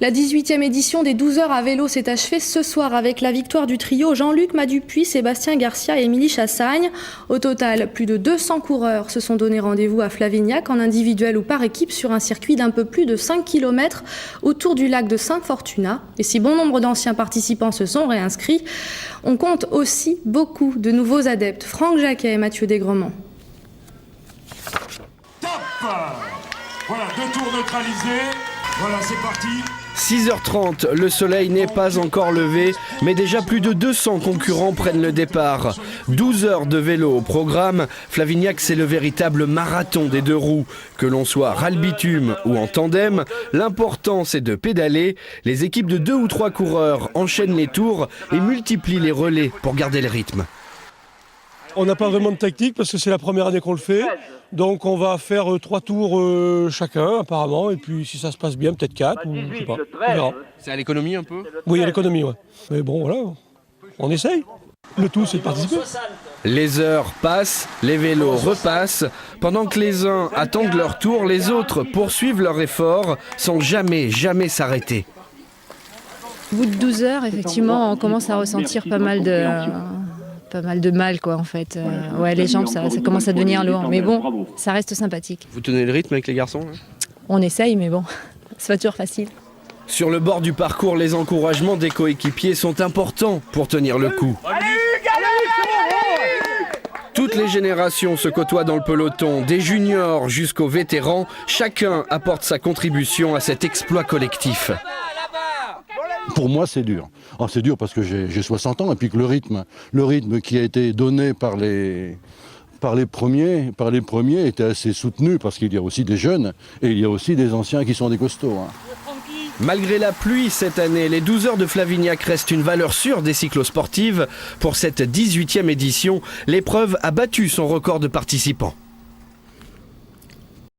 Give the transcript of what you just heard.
La 18e édition des 12 heures à vélo s'est achevée ce soir avec la victoire du trio Jean-Luc Madupuis, Sébastien Garcia et Émilie Chassagne. Au total, plus de 200 coureurs se sont donné rendez-vous à Flavignac en individuel ou par équipe sur un circuit d'un peu plus de 5 km autour du lac de Saint-Fortuna. Et si bon nombre d'anciens participants se sont réinscrits, on compte aussi beaucoup de nouveaux adeptes. Franck Jacquet et Mathieu Desgremont. Top! Voilà, 2 tours neutralisés. Voilà, c'est parti. 6h30, le soleil n'est pas encore levé, mais déjà plus de 200 concurrents prennent le départ. 12 heures de vélo au programme. Flavignac, c'est le véritable marathon des 2 roues. Que l'on soit râle bitume ou en tandem, l'important c'est de pédaler. Les équipes de 2 ou 3 coureurs enchaînent les tours et multiplient les relais pour garder le rythme. On n'a pas vraiment de tactique parce que c'est la première année qu'on le fait. Donc on va faire 3 tours chacun apparemment. Et puis si ça se passe bien, peut-être 4 ou je sais pas. On verra. C'est à l'économie un peu ? Oui, à l'économie, ouais. Mais bon, voilà, on essaye. Le tout, c'est de participer. Les heures passent, les vélos repassent. Pendant que les uns attendent leur tour, les autres poursuivent leur effort sans jamais s'arrêter. Au bout de 12 heures, effectivement, on commence à ressentir pas mal de mal, quoi, en fait. Ouais, les jambes, ça commence à devenir lourd. Mais bon, ça reste sympathique. Vous tenez le rythme avec les garçons là ? On essaye, mais bon, c'est pas toujours facile. Sur le bord du parcours, les encouragements des coéquipiers sont importants pour tenir le coup. Toutes les générations se côtoient dans le peloton, des juniors jusqu'aux vétérans. Chacun apporte sa contribution à cet exploit collectif. Pour moi, c'est dur. Oh, c'est dur parce que j'ai 60 ans et puis que le rythme qui a été donné par les premiers était assez soutenu parce qu'il y a aussi des jeunes et il y a aussi des anciens qui sont des costauds. Malgré la pluie cette année, les 12 heures de Flavignac restent une valeur sûre des cyclosportives. Pour cette 18e édition, l'épreuve a battu son record de participants.